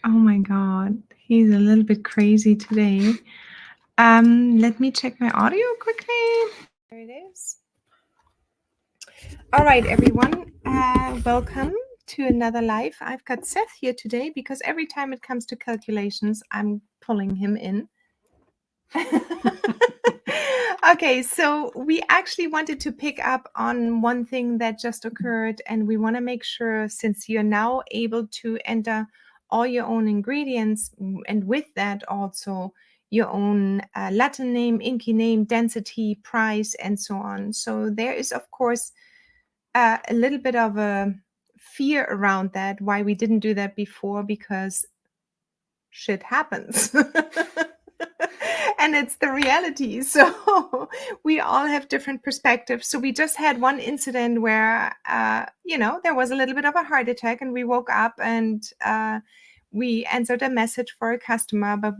Oh my God, he's a little bit crazy today. Let me check my audio quickly. There it is. All right, everyone, welcome to another live. I've got Seth here today because every time it comes to calculations, I'm pulling him in. Okay, so we actually wanted to pick up on one thing that just occurred, and we want to make sure, since you're now able to enter all your own ingredients, and with that also your own Latin name, Inky name, density, price, and so on. So there is, of course, a little bit of a fear around that, why we didn't do that before, because shit happens. And it's the reality. So we all have different perspectives. So we just had one incident where, there was a little bit of a heart attack, and we woke up and we answered a message for a customer, but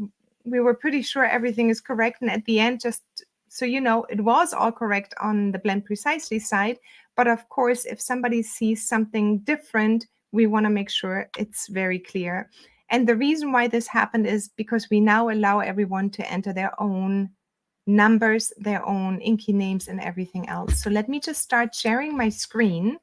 we were pretty sure everything is correct. And at the end, just so you know, it was all correct on the Blend Precisely side. But of course, if somebody sees something different, we want to make sure it's very clear. And the reason why this happened is because we now allow everyone to enter their own numbers, their own Inky names, and everything else. So let me just start sharing my screen.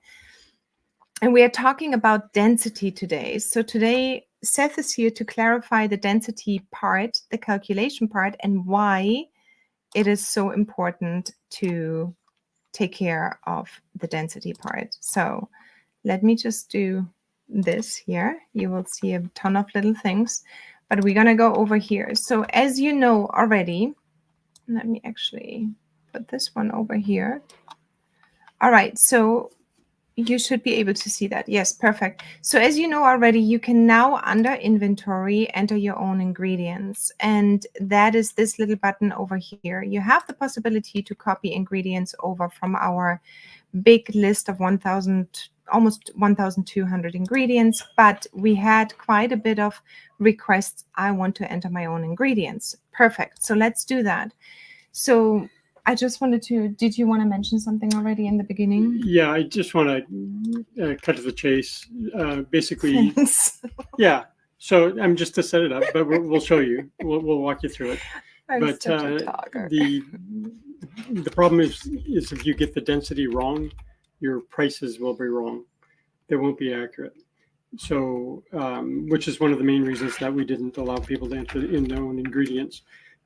And we are talking about density today. So today, Seth is here to clarify the density part, the calculation part, and why it is so important to take care of the density part. So let me just do this here. You will see a ton of little things, but we're going to go over here. So as you know already, let me actually put this one over here. All right, so you should be able to see that. Yes, perfect. So as you know already, you can now, under inventory, enter your own ingredients. And that is this little button over here. You have the possibility to copy ingredients over from our big list of almost 1,200 ingredients, but we had quite a bit of requests. I want to enter my own ingredients. Perfect. So let's do that. So I just wanted to, did you want to mention something already in the beginning? Yeah, I just want to cut to the chase. Basically, Thanks. Yeah. So I'm just to set it up, but we'll show you. We'll walk you through it. I'm such a talker. The problem is if you get the density wrong, your prices will be wrong. They won't be accurate. So, which is one of the main reasons that we didn't allow people to enter in their own ingredients.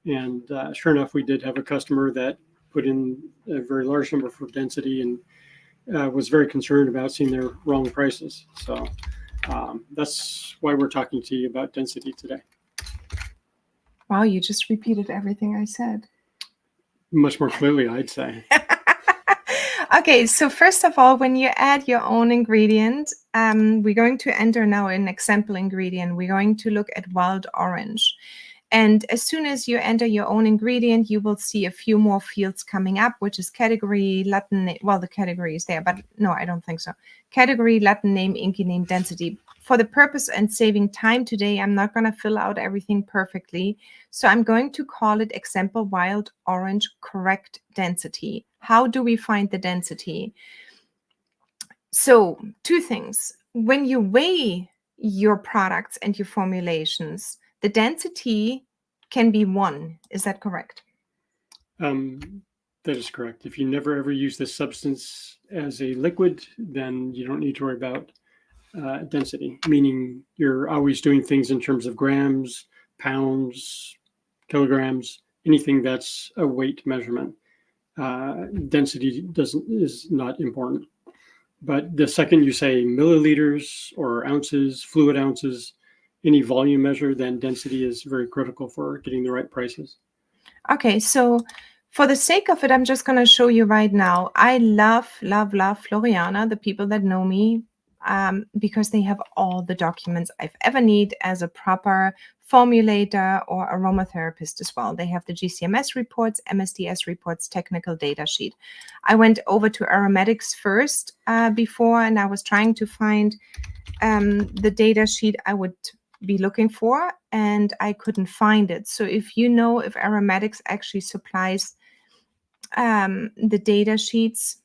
And sure enough, we did have a customer that put in a very large number for density and was very concerned about seeing their wrong prices. So that's why we're talking to you about density today. Wow, you just repeated everything I said. Much more clearly, I'd say. Okay, so first of all, when you add your own ingredient, we're going to enter now an example ingredient. We're going to look at wild orange. And as soon as you enter your own ingredient, you will see a few more fields coming up, which is category, Latin name. Well, the category is there, but no, I don't think so. Category, Latin name, Inky name, density. For the purpose and saving time today, I'm not going to fill out everything perfectly. So I'm going to call it example wild orange correct density. How do we find the density? So 2 things. When you weigh your products and your formulations, the density can be 1. Is that correct? That is correct. If you never ever use this substance as a liquid, then you don't need to worry about density, meaning you're always doing things in terms of grams, pounds, kilograms, anything that's a weight measurement. Density is not important. But the second you say milliliters or ounces, fluid ounces, any volume measure, then density is very critical for getting the right prices. Okay, so for the sake of it, I'm just going to show you right now. I love Floriana, the people that know me, because they have all the documents I've ever need as a proper formulator or aromatherapist as well. They have the GCMS reports, MSDS reports, technical data sheet. I went over to aromatics first before, and I was trying to find the data sheet I would be looking for, and I couldn't find it. So if you know if aromatics actually supplies the data sheets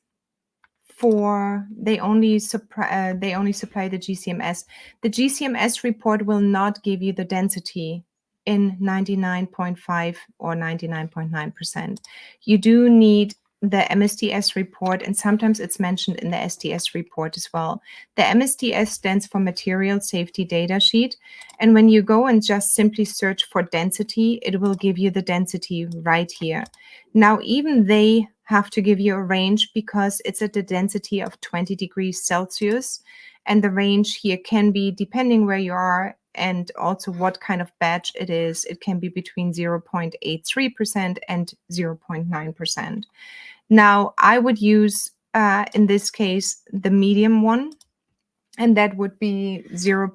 they only supply the GCMS. The GCMS report will not give you the density in 99.5 or 99.9%. You do need the MSDS report, and sometimes it's mentioned in the SDS report as well. The MSDS stands for Material Safety Data Sheet, and when you go and just simply search for density, it will give you the density right here. Now, even they have to give you a range because it's at the density of 20 degrees Celsius, and the range here can be, depending where you are and also what kind of batch it is, it can be between 0.83% and 0.9%. Now, I would use, in this case, the medium one, and that would be 0.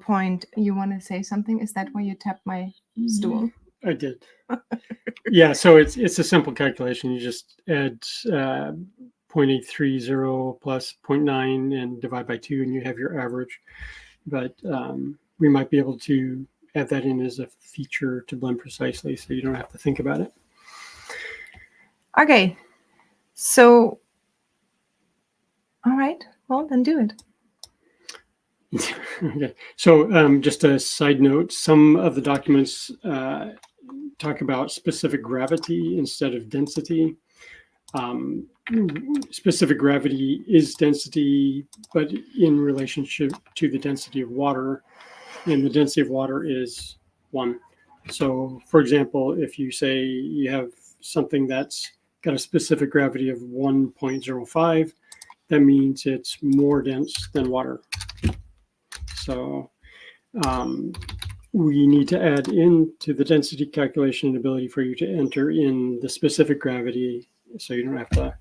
You want to say something? Is that why you tapped my stool? I did. Yeah, so it's a simple calculation. You just add 0.830 plus 0.9 and divide by 2, and you have your average. But we might be able to add that in as a feature to blend precisely, so you don't have to think about it. Okay. So, all right, well, then do it. Okay, so just a side note, some of the documents talk about specific gravity instead of density. Specific gravity is density, but in relationship to the density of water, and the density of water is 1. So, for example, if you say you have something that's got a specific gravity of 1.05, that means it's more dense than water. So we need to add into the density calculation an ability for you to enter in the specific gravity, so you don't have to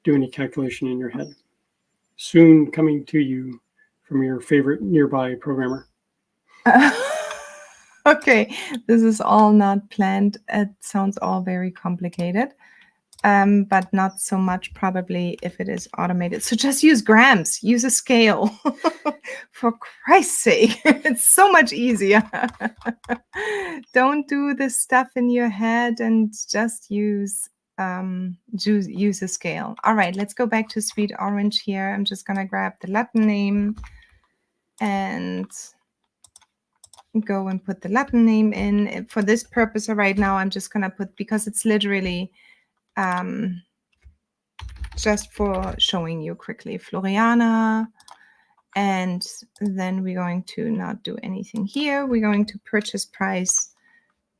do any calculation in your head. Soon coming to you from your favorite nearby programmer. Okay, this is all not planned. It sounds all very complicated, but not so much probably if it is automated. So just use grams, use a scale. For Christ's sake, it's so much easier. Don't do this stuff in your head and just use a scale. All right, let's go back to Sweet Orange here. I'm just gonna grab the Latin name and go and put the Latin name in. For this purpose right now, I'm just gonna put, because it's literally just for showing you quickly, Floriana. And then we're going to not do anything here. We're going to purchase price.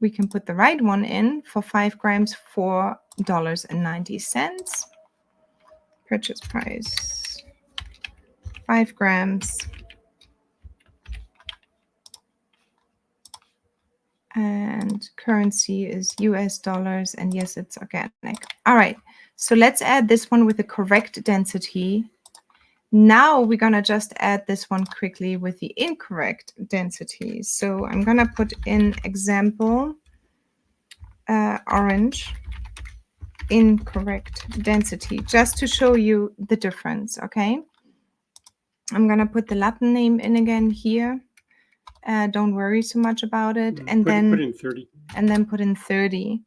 We can put the right one in for 5 grams, $4.90. Purchase price, 5 grams. And currency is US dollars. And yes, it's organic. All right. So let's add this one with the correct density. Now we're going to just add this one quickly with the incorrect density. So I'm going to put in example orange incorrect density just to show you the difference, okay? I'm going to put the Latin name in again here. Don't worry so much about it. And then put in 30. And then put in 30.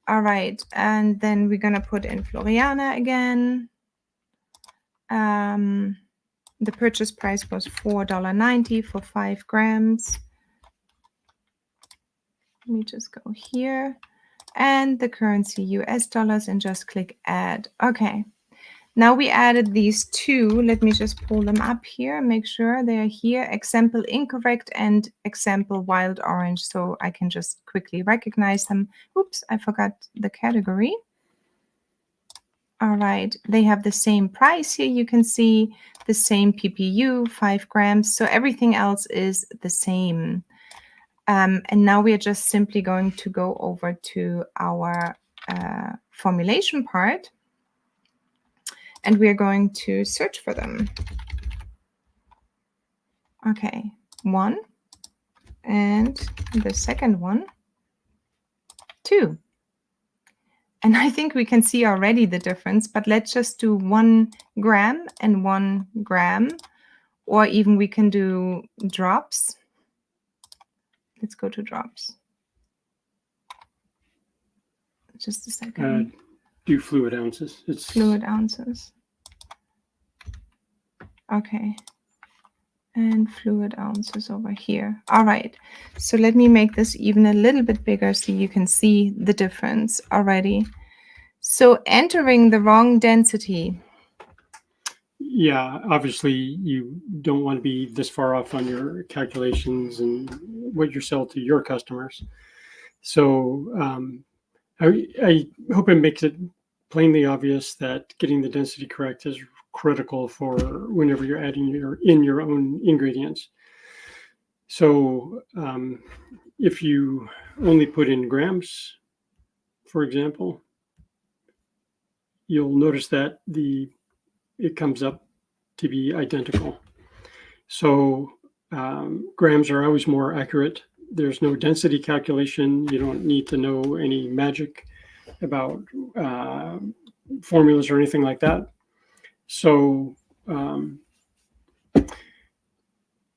All right. And then we're going to put in Floriana again. The purchase price was $4.90 for 5 grams. Let me just go here. And the currency US dollars and just click add. Okay. Now we added these two. Let me just pull them up here, make sure they are here. Example incorrect and example wild orange. So I can just quickly recognize them. Oops, I forgot the category. All right, they have the same price here. You can see the same PPU, 5 grams. So everything else is the same. And now we are just simply going to go over to our formulation part. And we are going to search for them. Okay, 1. And the second one, 2. And I think we can see already the difference, but let's just do 1 gram and 1 gram, or even we can do drops. Let's go to drops. Just a second. Do fluid ounces. It's fluid ounces. Okay. And fluid ounces over here. All right. So let me make this even a little bit bigger so you can see the difference already. So entering the wrong density. Yeah, obviously you don't want to be this far off on your calculations and what you sell to your customers. So I hope it makes it plainly obvious that getting the density correct is critical for whenever you're adding your own ingredients. So if you only put in grams, for example, you'll notice that it comes up to be identical. So grams are always more accurate. There's no density calculation. You don't need to know any magic about formulas or anything like that. So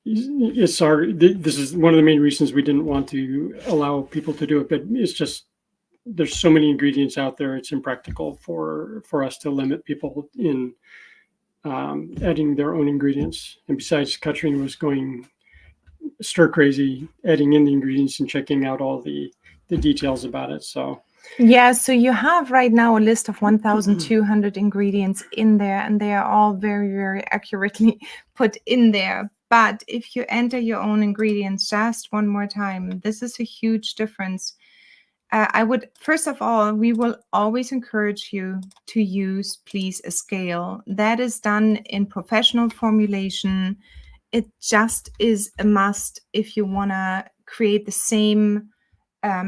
this is one of the main reasons we didn't want to allow people to do it, but it's just there's so many ingredients out there, it's impractical for us to limit people in adding their own ingredients. And besides, Katrin was going stir crazy, adding in the ingredients and checking out all the details about it. So yeah, so you have right now a list of 1,200 ingredients in there, and they are all very, very accurately put in there. But if you enter your own ingredients just one more time, this is a huge difference. I would, first of all, we will always encourage you to use, please, a scale. That is done in professional formulation. It just is a must if you want to create the same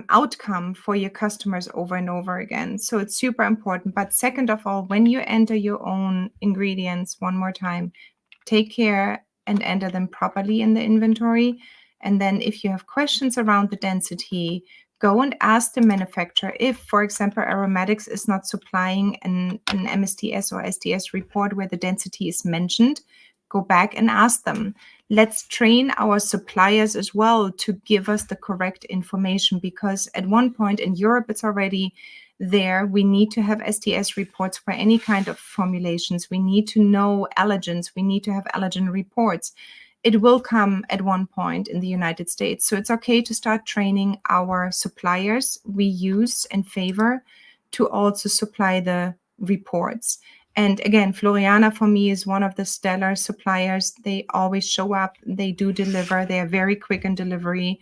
outcome for your customers over and over again. So it's super important. But second of all, when you enter your own ingredients one more time, take care and enter them properly in the inventory. And then if you have questions around the density, go and ask the manufacturer if, for example, aromatics is not supplying an MSTS or SDS report where the density is mentioned. Go back and ask them. Let's train our suppliers as well to give us the correct information, because at one point in Europe, it's already there. We need to have SDS reports for any kind of formulations. We need to know allergens. We need to have allergen reports. It will come at one point in the United States. So it's okay to start training our suppliers we use and favor to also supply the reports. And again, Floriana for me is one of the stellar suppliers. They always show up. They do deliver. They are very quick in delivery.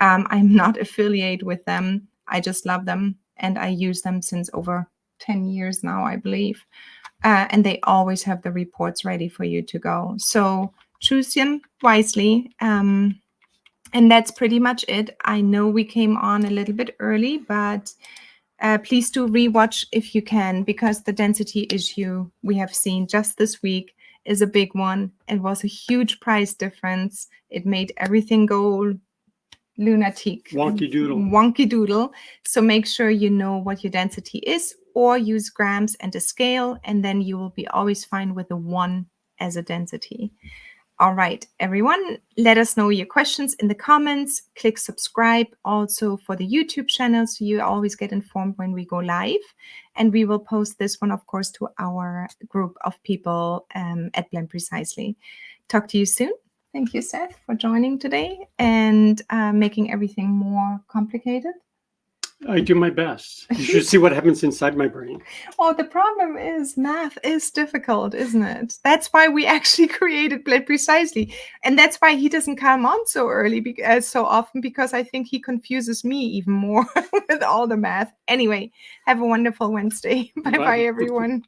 I'm not affiliated with them. I just love them. And I use them since over 10 years now, I believe. And they always have the reports ready for you to go. So choose them wisely. And that's pretty much it. I know we came on a little bit early, but please do rewatch if you can, because the density issue we have seen just this week is a big one. It was a huge price difference. It made everything go lunatic. Wonky doodle. So make sure you know what your density is, or use grams and a scale, and then you will be always fine with a 1 as a density. All right, everyone, let us know your questions in the comments. Click subscribe also for the YouTube channel so you always get informed when we go live. And we will post this one, of course, to our group of people at Blend Precisely. Talk to you soon. Thank you, Seth, for joining today and making everything more complicated. I do my best. You should see what happens inside my brain. Oh, the problem is math is difficult, isn't it? That's why we actually created Blend Precisely. And that's why he doesn't come on so early, so often, because I think he confuses me even more with all the math. Anyway, have a wonderful Wednesday. Bye-bye, everyone.